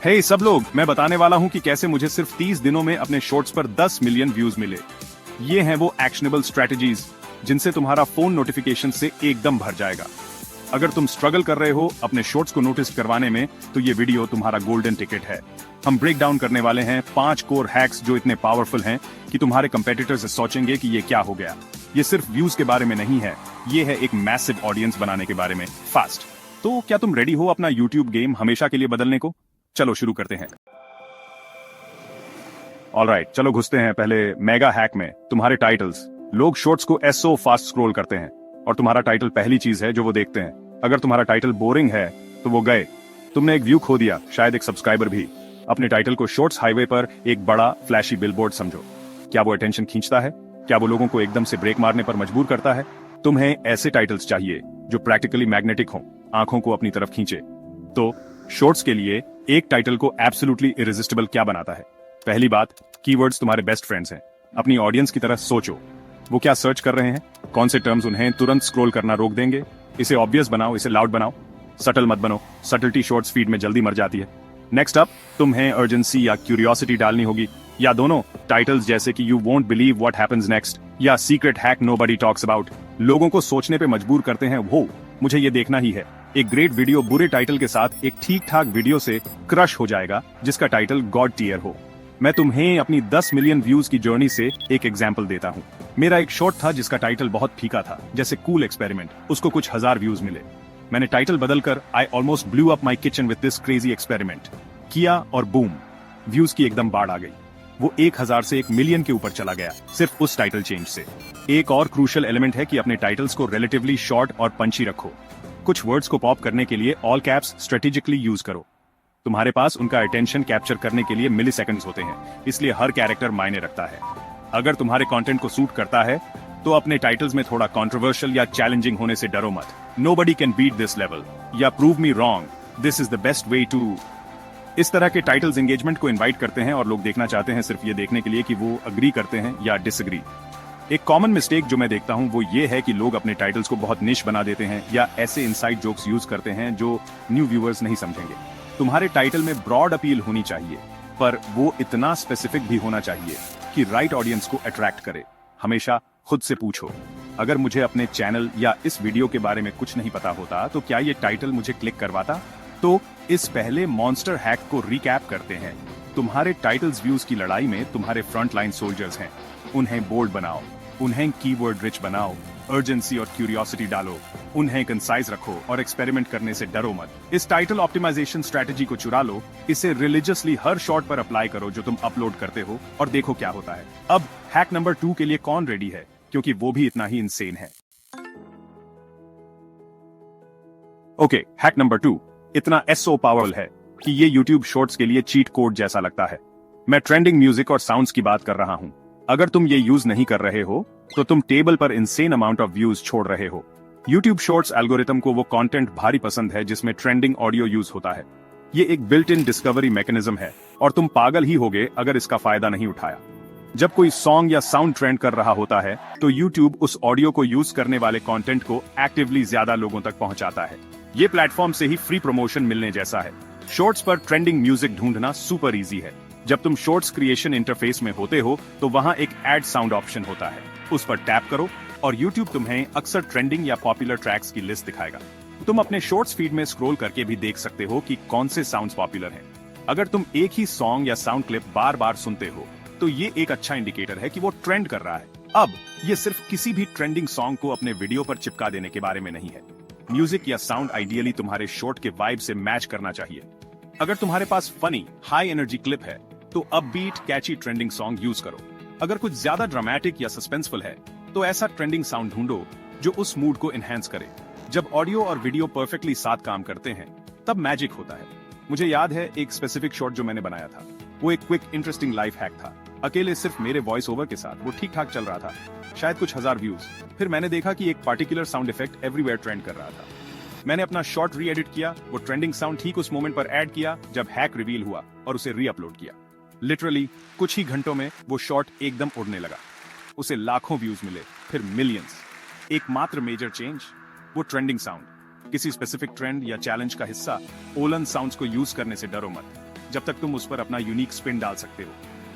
हे सब लोग, मैं बताने वाला हूं कि कैसे मुझे सिर्फ 30 दिनों में अपने शॉर्ट्स पर 10 मिलियन व्यूज मिले। ये हैं वो एक्शनेबल स्ट्रेटजीज जिनसे तुम्हारा फोन नोटिफिकेशन से एकदम भर जाएगा। अगर तुम स्ट्रगल कर रहे हो अपने शॉर्ट्स को नोटिस करवाने में, तो ये वीडियो तुम्हारा गोल्डन टिकट है। हम ब्रेक डाउन करने वाले हैं 5 कोर हैक्स जो इतने पावरफुल हैं कि तुम्हारे कंपेटिटर्स सोचेंगे कि ये क्या हो गया। ये सिर्फ व्यूज के बारे में नहीं है, ये है एक मैसिव ऑडियंस बनाने के बारे में फास्ट। तो क्या तुम रेडी हो अपना यूट्यूब गेम हमेशा के लिए बदलने को? चलो शुरू करते हैं। ऑलराइट, चलो घुसते हैं पहले मेगा हैक में। तुम्हारे टाइटल्स। लोग शॉर्ट्स को एसो फास्ट स्क्रॉल करते हैं और तुम्हारा टाइटल पहली चीज है जो वो देखते हैं। अगर तुम्हारा टाइटल बोरिंग है तो वो गए, तुमने एक व्यू खो दिया, शायद एक सब्सक्राइबर भी। अपने टाइटल को शॉर्ट्स हाईवे पर एक बड़ा फ्लैशी बिलबोर्ड समझो। क्या वो अटेंशन खींचता है? क्या वो लोगों को एकदम से ब्रेक मारने पर मजबूर करता है? तुम्हें ऐसे टाइटल्स चाहिए जो प्रैक्टिकली मैग्नेटिक हो, आंखों को अपनी तरफ खींचे। तो शॉर्ट्स के लिए एक टाइटल को एब्सोल्युटली इरेजिस्टिबल क्या बनाता है? पहली बात, कीवर्ड्स तुम्हारे बेस्ट फ्रेंड्स हैं। अपनी ऑडियंस की तरह सोचो, वो क्या सर्च कर रहे हैं, कौन से टर्म्स उन्हें तुरंत स्क्रॉल करना रोक देंगे। इसे ऑब्वियस बनाओ, इसे लाउड बनाओ, सटल मत बनो। सटलिटी शॉर्ट्स फीड में जल्दी मर जाती है। नेक्स्ट अप, तुम्हें अर्जेंसी या क्यूरियोसिटी डालनी होगी, या दोनों। टाइटल्स जैसे कि you won't believe what happens next या secret hack nobody talks about लोगों को सोचने पे मजबूर करते हैं। वो मुझे ये देखना ही है। एक ग्रेट वीडियो बुरे टाइटल के साथ एक ठीक ठाक वीडियो से क्रश हो जाएगा जिसका टाइटल गॉड टियर हो। मैं तुम्हें अपनी 10 मिलियन व्यूज की जर्नी से एक एग्जाम्पल देता हूँ। मेरा एक शॉर्ट था जिसका टाइटल बहुत फीका था, जैसे कूल एक्सपेरिमेंट। उसको कुछ 1000 व्यूज मिले। मैंने टाइटल बदलकर I almost blew up my kitchen with this crazy experiment किया और बूम, व्यूज की एकदम बाढ़ आ गई। वो 1000 से 1 मिलियन के ऊपर चला गया सिर्फ उस टाइटल चेंज से। एक और क्रूशियल एलिमेंट है कि अपने टाइटल्स को रिलेटिवली शॉर्ट और पंची रखो। कुछ वर्ड्स को पॉप करने के लिए ऑल कैप्स स्ट्रेटेजिकली यूज करो। तुम्हारे पास उनका अटेंशन कैप्चर करने के लिए मिली सेकंड्स होते हैं, इसलिए हर कैरेक्टर मायने रखता है। अगर तुम्हारे कंटेंट को सूट करता है तो अपने टाइटल्स में थोड़ा कंट्रोवर्शियल या चैलेंजिंग होने से डरो मत। Nobody can beat this level या prove me wrong, this is the best way to. इस तरह के टाइटल्स एंगेजमेंट को इनवाइट करते हैं और लोग देखना चाहते हैं सिर्फ ये देखने के लिए कि वो अग्री करते हैं या डिसएग्री। एक कॉमन मिस्टेक जो मैं देखता हूं वो ये है कि लोग अपने टाइटल्स को बहुत निश बना देते हैं या ऐसे इनसाइड जोक्स यूज करते हैं जो न्यू व्यूअर्स नहीं समझेंगे। तुम्हारे टाइटल में ब्रॉड अपील होनी चाहिए, पर वो इतना स्पेसिफिक भी होना चाहिए कि राइट ऑडियंस को अट्रैक्ट करे। हमेशा खुद से पूछो, अगर मुझे अपने चैनल या इस वीडियो के बारे में कुछ नहीं पता होता तो क्या ये टाइटल मुझे क्लिक करवाता? तो इस पहले मॉन्स्टर हैक को रिकैप करते हैं। तुम्हारे टाइटल्स व्यूज की लड़ाई में तुम्हारे फ्रंट लाइन सोल्जर्स हैं। उन्हें बोल्ड बनाओ, उन्हें कीवर्ड रिच बनाओ, अर्जेंसी और क्यूरियोसिटी डालो, उन्हें कंसाइज रखो और एक्सपेरिमेंट करने से डरो मत। इस टाइटल ऑप्टिमाइजेशन स्ट्रेटजी को चुरा लो, इसे रिलीजियसली हर शॉर्ट पर अप्लाई करो जो तुम अपलोड करते हो और देखो क्या होता है। अब हैक नंबर 2 के लिए कौन रेडी है, क्योंकि वो भी इतना ही इंसेन है। ओके, हैक नंबर 2 इतना एसो पावरफुल है कि ये YouTube शॉर्ट्स के लिए चीट कोड जैसा लगता है। मैं ट्रेंडिंग म्यूजिक और साउंड्स की बात कर रहा हूं। अगर तुम ये यूज नहीं कर रहे हो तो तुम टेबल पर इंसेन अमाउंट ऑफ व्यूज छोड़ रहे हो। YouTube शॉर्ट्स एल्गोरिथम को वो कंटेंट भारी पसंद है जिसमें ट्रेंडिंग ऑडियो यूज होता है। ये एक बिल्ट इन डिस्कवरी मैकेनिज्म है और तुम पागल ही होगे अगर इसका फायदा नहीं उठाया। जब कोई सॉन्ग या साउंड ट्रेंड कर रहा होता है तो YouTube उस ऑडियो को यूज करने वाले कंटेंट को एक्टिवली ज्यादा लोगों तक पहुंचाता है। ये प्लेटफॉर्म से ही फ्री प्रमोशन मिलने जैसा है। शॉर्ट्स पर ट्रेंडिंग म्यूजिक ढूंढना सुपर इजी है। जब तुम शॉर्ट्स क्रिएशन इंटरफेस में होते हो तो वहां एक एड साउंड ऑप्शन होता है। उस पर टैप करो और YouTube तुम्हें अक्सर ट्रेंडिंग या पॉपुलर ट्रैक्स की लिस्ट दिखाएगा। तुम अपने शॉर्ट्स फीड में स्क्रॉल करके भी देख सकते हो कि कौन से साउंड्स पॉपुलर हैं। अगर तुम एक ही सॉन्ग या साउंड क्लिप बार बार सुनते हो तो ये एक अच्छा इंडिकेटर है कि वो ट्रेंड कर रहा है। अब ये सिर्फ किसी भी ट्रेंडिंग सॉन्ग को अपने वीडियो पर चिपका देने के बारे में नहीं है। म्यूजिक या साउंड आइडियली तुम्हारे शॉर्ट के वाइब से मैच करना चाहिए। अगर तुम्हारे पास फनी हाई एनर्जी क्लिप है तो अपबीट कैची ट्रेंडिंग सॉन्ग यूज करो। अगर कुछ ज्यादा ड्रामेटिक या सस्पेंसफुल है तो ऐसा ट्रेंडिंग साउंड ढूंढो जो उस मूड को एनहांस करे। जब ऑडियो और वीडियो परफेक्टली साथ काम करते हैं तब मैजिक होता है। मुझे याद है एक स्पेसिफिक शॉट जो मैंने बनाया था, वो एक क्विक इंटरेस्टिंग लाइफ हैक था। अकेले सिर्फ मेरे वॉइस ओवर के साथ वो ठीक ठाक चल रहा था, शायद कुछ 1000 व्यूज। फिर मैंने देखा कि एक particular sound effect everywhere trend कर रहा था। मैंने अपना शॉर्ट री एडिट किया, वो ट्रेंडिंग साउंड ठीक उस मोमेंट पर ऐड किया जब हैक रिवील हुआ और उसे री अपलोड किया। लिटरली कुछ ही घंटों में वो शॉर्ट एकदम उड़ने लगा। उसे लाखों व्यूज मिले, फिर मिलियंस। एकमात्र मेजर चेंज, वो ट्रेंडिंग साउंड। किसी स्पेसिफिक ट्रेंड या चैलेंज का हिस्सा ओलन साउंड्स को यूज करने से डरो मत। जब तक तुम उस पर अपना यूनिक स्पिन डाल सकते हो।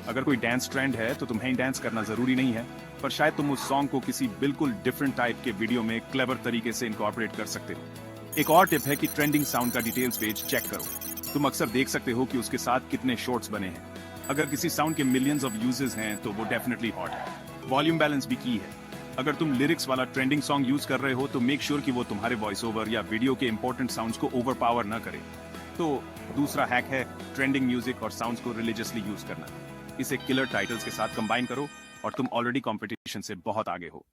अगर कोई डांस ट्रेंड है तो तुम्हें डांस करना जरूरी नहीं है, पर शायद तुम उस सॉन्ग को किसी बिल्कुल डिफरेंट टाइप के वीडियो में क्लेवर तरीके से इनकॉर्पोरेट कर सकते हो। एक और टिप है कि ट्रेंडिंग साउंड का डिटेल्स पेज चेक करो। तुम अक्सर देख सकते हो कि उसके साथ कितने शॉर्ट्स बने हैं। अगर किसी साउंड के मिलियंस ऑफ यूजेस हैं तो वो डेफिनेटली हॉट है। वॉल्यूम बैलेंस भी की है। अगर तुम लिरिक्स वाला ट्रेंडिंग सॉन्ग यूज कर रहे हो तो मेक श्योर कि वो तुम्हारे वॉइस ओवर या वीडियो के इंपॉर्टेंट साउंड्स को ओवरपावर न करे। तो दूसरा हैक है ट्रेंडिंग म्यूजिक और साउंड्स को रिलीजियसली यूज करना। इसे किलर टाइटल्स के साथ कंबाइन करो और तुम ऑलरेडी कंपटीशन से बहुत आगे हो।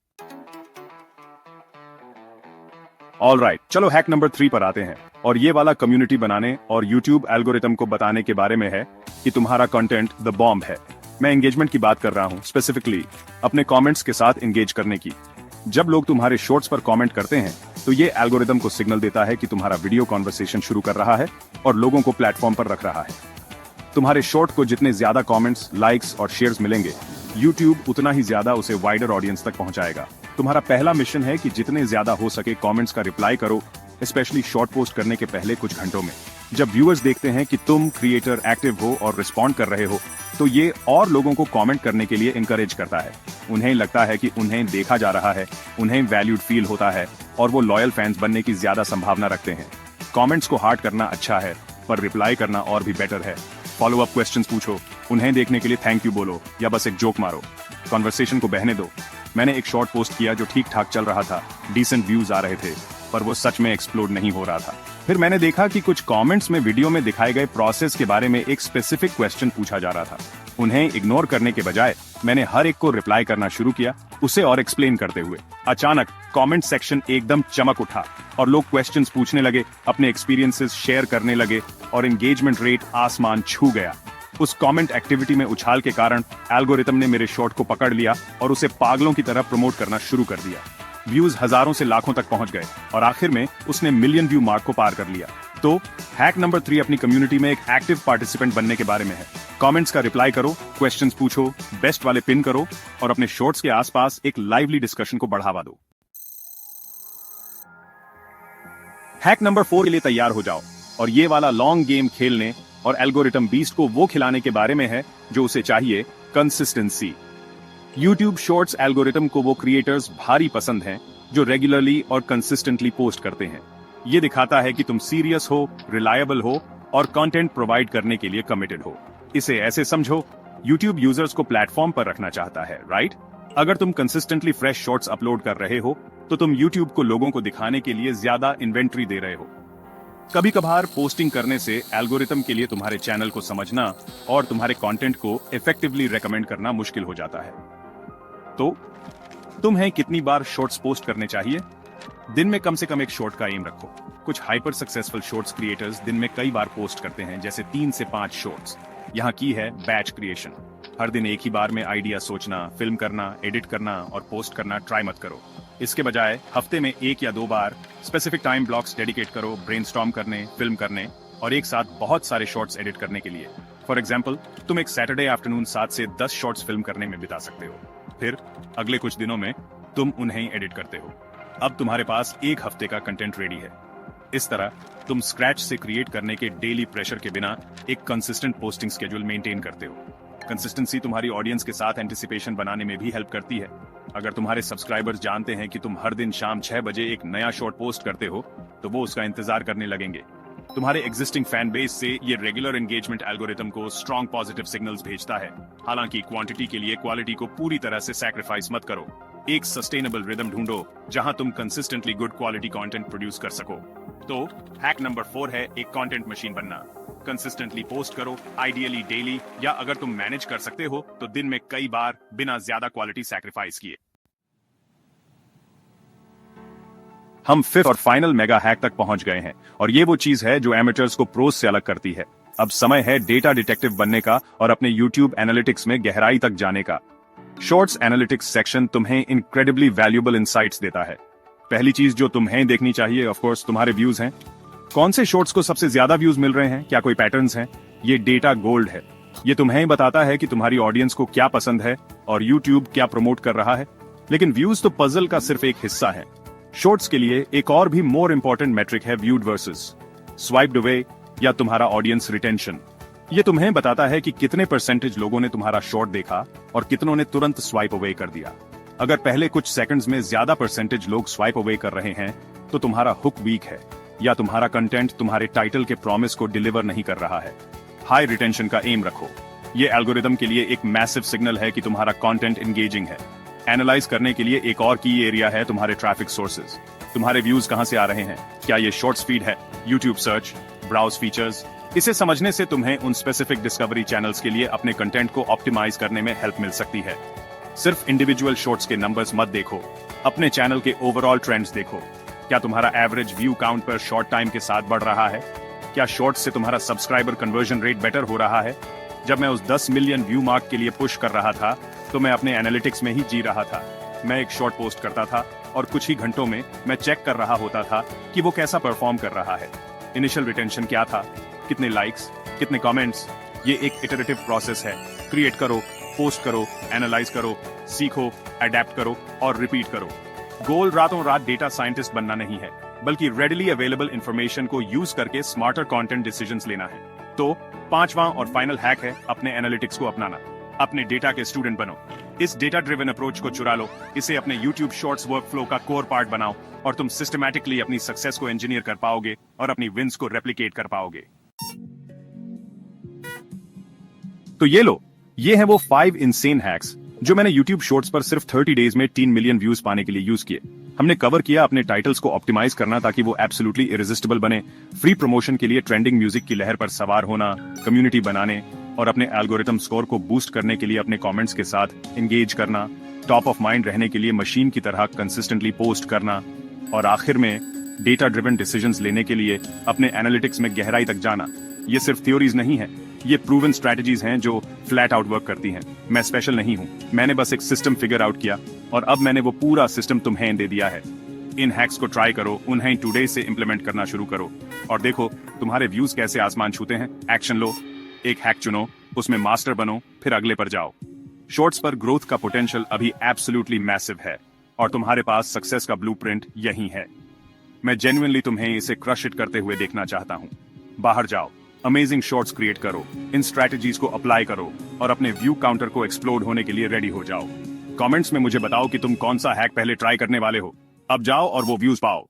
ऑलराइट, चलो हैक नंबर 3 पर आते हैं, और ये वाला कम्युनिटी बनाने और यूट्यूब एल्गोरिथम को बताने के बारे में है कि तुम्हारा कंटेंट द बॉम्ब है। मैं एंगेजमेंट की बात कर रहा हूं, स्पेसिफिकली अपने कमेंट्स के साथ एंगेज करने की। जब लोग तुम्हारे शॉर्ट्स पर कमेंट करते हैं तो ये एल्गोरिथम को सिग्नल देता है कि तुम्हारा वीडियो कॉन्वर्सेशन शुरू कर रहा है और लोगों को प्लेटफॉर्म पर रख रहा है। तुम्हारे शॉर्ट को जितने ज्यादा कमेंट्स, लाइक्स और शेयर्स मिलेंगे, यूट्यूब उतना ही ज्यादा उसे वाइडर ऑडियंस तक पहुंचाएगा। तुम्हारा पहला मिशन है कि जितने ज्यादा हो सके कमेंट्स का रिप्लाई करो, स्पेशली शॉर्ट पोस्ट करने के पहले कुछ घंटों में। जब व्यूअर्स देखते हैं कि तुम क्रिएटर एक्टिव हो और रिस्पॉन्ड कर रहे हो तो ये और लोगों को कमेंट करने के लिए इनकरेज करता है। उन्हें लगता है कि उन्हें देखा जा रहा है, उन्हें वैल्यूड फील होता है और वो लॉयल फैंस बनने की ज्यादा संभावना रखते हैं। कमेंट्स को हार्ट करना अच्छा है, पर रिप्लाई करना और भी बेटर है। फॉलो अप क्वेश्चंस पूछो, उन्हें देखने के लिए थैंक यू बोलो या बस एक जोक मारो। कॉन्वर्सेशन को बहने दो। मैंने एक शॉर्ट पोस्ट किया जो ठीक ठाक चल रहा था, डिसेंट व्यूज आ रहे थे, पर वो सच में एक्सप्लोड नहीं हो रहा था। फिर मैंने देखा कि कुछ कमेंट्स में वीडियो में दिखाए गए प्रोसेस के बारे में एक स्पेसिफिक क्वेश्चन पूछा जा रहा था। उन्हें इग्नोर करने के बजाय मैंने हर एक को रिप्लाई करना शुरू किया, उसे और एक्सप्लेन करते हुए। अचानक कमेंट सेक्शन एकदम चमक उठा और लोग क्वेश्चंस पूछने लगे, अपने एक्सपीरियंसेस शेयर करने लगे और एंगेजमेंट रेट आसमान छू गया। उस कमेंट एक्टिविटी में उछाल के कारण एल्गोरिथम ने मेरे शॉर्ट को पकड़ लिया और उसे पागलों की तरह प्रमोट करना शुरू कर दिया। व्यूज हजारों से लाखों तक पहुंच गए और आखिर में उसने मिलियन व्यू मार्क को पार कर लिया। तो हैक नंबर 3 अपनी कम्युनिटी में एक एक्टिव पार्टिसिपेंट बनने के बारे में है। कमेंट्स का रिप्लाई करो, क्वेश्चंस पूछो, बेस्ट वाले पिन करो और अपने शॉर्ट्स के आसपास एक लाइवली डिस्कशन को बढ़ावा दो। हैक नंबर 4 के लिए तैयार हो जाओ और ये वाला लॉन्ग गेम खेलने और एल्गोरिथम बीस्ट को वो खिलाने के बारे में है जो उसे चाहिए, कंसिस्टेंसी। YouTube शॉर्ट्स एल्गोरिथम को वो क्रिएटर्स भारी पसंद हैं जो रेगुलरली और कंसिस्टेंटली पोस्ट करते हैं। ये दिखाता है कि तुम सीरियस हो, रिलायबल हो और कंटेंट प्रोवाइड करने के लिए कमिटेड हो। इसे ऐसे समझो, YouTube यूजर्स को प्लेटफॉर्म पर रखना चाहता है, राइट? अगर तुम कंसिस्टेंटली फ्रेश शॉर्ट्स अपलोड कर रहे हो तो तुम YouTube को लोगों को दिखाने के लिए ज्यादा इन्वेंट्री दे रहे हो। कभी कभार पोस्टिंग करने से एल्गोरिथम के लिए तुम्हारे चैनल को समझना और तुम्हारे कंटेंट को इफेक्टिवली रेकमेंड करना मुश्किल हो जाता है। तो तुम्हें कितनी बार शॉर्ट्स पोस्ट करने चाहिए? दिन में कम से कम एक शॉर्ट का एम रखो। कुछ हाइपर सक्सेसफुल शॉर्ट्स क्रिएटर्स दिन में कई बार पोस्ट करते हैं, जैसे 3 से 5 शॉर्ट्स। यहाँ की है बैच क्रिएशन। हर दिन एक ही बार में आइडिया सोचना, फिल्म करना, एडिट करना और पोस्ट करना ट्राई मत करो। इसके बजाय हफ्ते में 1 या 2 बार स्पेसिफिक टाइम ब्लॉक्स डेडिकेट करो ब्रेनस्टॉर्म करने, फिल्म करने और एक साथ बहुत सारे शॉर्ट्स एडिट करने के लिए। फॉर एग्जाम्पल, तुम एक सैटरडे आफ्टरनून 7 से 10 शॉर्ट्स फिल्म करने में बिता सकते हो। फिर अगले कुछ दिनों में तुम उन्हें एडिट करते हो। अब तुम्हारे पास 1 हफ्ते का कंटेंट रेडी है। इस तरह तुम स्क्रैच से क्रिएट करने के डेली प्रेशर के बिना एक कंसिस्टेंट पोस्टिंग शेड्यूल मेंटेन करते हो। कंसिस्टेंसी तुम्हारी ऑडियंस के साथ एंटिसिपेशन बनाने में भी हेल्प करती है। अगर तुम्हारे सब्सक्राइबर्स जानते हैं कि तुम हर दिन शाम 6 बजे एक नया शॉर्ट पोस्ट करते हो तो वो उसका इंतजार करने लगेंगे। तुम्हारे एग्जिस्टिंग फैन बेस से ये रेगुलर एंगेजमेंट एल्गोरिथम को स्ट्रॉन्ग पॉजिटिव सिग्नल्स भेजता है। हालांकि क्वांटिटी के लिए क्वालिटी को पूरी तरह से सैक्रिफाइस मत करो। एक सस्टेनेबल रिदम ढूंढो जहां तुम consistently good quality content produce कर सको। तो हैक नंबर 4 है एक कंटेंट मशीन बनना। कंसिस्टेंटली पोस्ट करो, आइडियली डेली, या अगर तुम मैनेज कर सकते हो तो दिन में कई बार बिना ज्यादा क्वालिटी सैक्रिफाइस किए। हम 5th और फाइनल मेगा हैक तक पहुंच गए हैं और ये वो चीज है जो एमेटर्स को प्रोस से अलग करती है। अब समय है डेटा डिटेक्टिव बनने का और अपने YouTube एनालिटिक्स में गहराई तक जाने का। शॉर्ट्स एनालिटिक्स सेक्शन तुम्हें इनक्रेडिबली वैल्यूएबल इंसाइट्स देता है। पहली चीज जो तुम्हें देखनी चाहिए, ऑफ कोर्स, तुम्हारे व्यूज हैं। कौन से शॉर्ट्स को सबसे ज्यादा व्यूज मिल रहे हैं? क्या कोई पैटर्न्स हैं? ये डेटा गोल्ड है। ये तुम्हें बताता है कि तुम्हारी ऑडियंस को क्या पसंद है और YouTube क्या प्रमोट कर रहा है। लेकिन व्यूज तो पजल का सिर्फ एक हिस्सा है। शॉर्ट्स के लिए एक और भी मोर इंपॉर्टेंट मैट्रिक है व्यूड वर्सेस स्वाइप्ड अवे या तुम्हारा ऑडियंस रिटेंशन। ये तुम्हें बताता है कि कितने परसेंटेज लोगों ने तुम्हारा शॉर्ट देखा और कितनों ने तुरंत स्वाइप अवे कर दिया। अगर पहले कुछ सेकंड्स में ज्यादा परसेंटेज लोग स्वाइप अवे कर रहे हैं तो तुम्हारा हुक वीक है या तुम्हारा कंटेंट तुम्हारे टाइटल के प्रॉमिस को डिलीवर नहीं कर रहा है। हाई रिटेंशन का एम रखो। ये एल्गोरिदम के लिए एक मैसिव सिग्नल है कि तुम्हारा कंटेंट एंगेजिंग है। एनालाइज करने के लिए एक और की एरिया है तुम्हारे ट्रैफिक सोर्सेज। तुम्हारे व्यूज कहां से आ रहे हैं? क्या ये शॉर्ट्स फीड है, यूट्यूब सर्च, ब्राउज फीचर्स? इसे समझने से तुम्हें उन स्पेसिफिक डिस्कवरी चैनल्स के लिए अपने कंटेंट को ऑप्टिमाइज करने में हेल्प मिल सकती है। सिर्फ इंडिविजुअल शॉर्ट्स के नंबर्स मत देखो, अपने चैनल के ओवरऑल ट्रेंड्स देखो। क्या तुम्हारा एवरेज व्यू काउंट पर शॉर्ट टाइम के साथ बढ़ रहा है? क्या शॉर्ट्स से तुम्हारा सब्सक्राइबर कन्वर्जन रेट बेटर हो रहा है? जब मैं उस 10 मिलियन व्यू मार्क के लिए पुश कर रहा था तो मैं अपने एनालिटिक्स में ही जी रहा था। मैं एक शॉर्ट पोस्ट करता था और कुछ ही घंटों में मैं चेक कर रहा होता था कि वो कैसा परफॉर्म कर रहा है। इनिशियल रिटेंशन क्या था, कितने लाइक्स, कितने कमेंट्स। ये एक इटरेटिव प्रोसेस है। क्रिएट करो, पोस्ट करो, एनालाइज करो, सीखो, अडेप्ट करो और रिपीट करो। गोल रातों रात डेटा साइंटिस्ट बनना नहीं है, बल्कि रेडिली अवेलेबल इंफॉर्मेशन को यूज करके स्मार्टर कंटेंट डिसीजंस लेना है। तो पांचवा और फाइनल हैक है अपने एनालिटिक्स को अपनाना। अपने डेटा के स्टूडेंट बनो। इस डेटा ड्रिवन अप्रोच को चुरा लो, इसे अपने YouTube शॉर्ट्स वर्कफ्लो का कोर पार्ट बनाओ और तुम सिस्टमैटिकली अपनी सक्सेस को इंजीनियर कर पाओगे और अपनी विंस को रेप्लिकेट कर पाओगे। तो ये लो, ये है वो 5 इंसेन हैक्स जो मैंने YouTube शॉर्ट्स पर सिर्फ 30 डेज में 3 मिलियन व्यूज पाने के लिए यूज किए। हमने कवर किया अपने टाइटल्स को ऑप्टिमाइज करना ताकि वो एब्सोल्युटली इरेजिस्टिबल बने, फ्री प्रमोशन के लिए ट्रेंडिंग म्यूजिक की लहर पर सवार होना, कम्युनिटी बनाने और अपने एल्गोरिथम स्कोर को बूस्ट करने के लिए अपने कमेंट्स के साथ एंगेज करना, टॉप ऑफ माइंड रहने के लिए मशीन की तरह कंसिस्टेंटली पोस्ट करना और आखिर में डेटा ड्रिवन डिसीजंस लेने के लिए अपने एनालिटिक्स में गहराई तक जाना। ये सिर्फ थ्योरीज नहीं है, ये प्रूवन स्ट्रेटजीज हैं जो फ्लैट आउट वर्क करती हैं। मैं स्पेशल नहीं हूं, मैंने बस एक सिस्टम फिगर आउट किया और अब मैंने वो पूरा सिस्टम तुम्हें दे दिया है। इन हैक्स को ट्राई करो, उन्हें टुडे से इंप्लीमेंट करना शुरू करो और देखो तुम्हारे व्यूज कैसे आसमान छूते हैं। एक्शन लो, एक हैक चुनो, उसमें मास्टर बनो, फिर अगले पर जाओ। शॉर्ट्स पर ग्रोथ का पोटेंशियल अभी एब्सोल्युटली मैसिव है और तुम्हारे पास सक्सेस का ब्लूप्रिंट यही है। मैं जेन्युइनली तुम्हें इसे क्रश इट करते हुए देखना चाहता हूं। बाहर जाओ, अमेजिंग शॉर्ट्स क्रिएट करो, इन स्ट्रैटेजीज को अप्लाई करो और अपने व्यू काउंटर को एक्सप्लोड होने के लिए रेडी हो जाओ। कमेंट्स में मुझे बताओ कि तुम कौन सा हैक पहले ट्राई करने वाले हो। अब जाओ और वो व्यूज पाओ।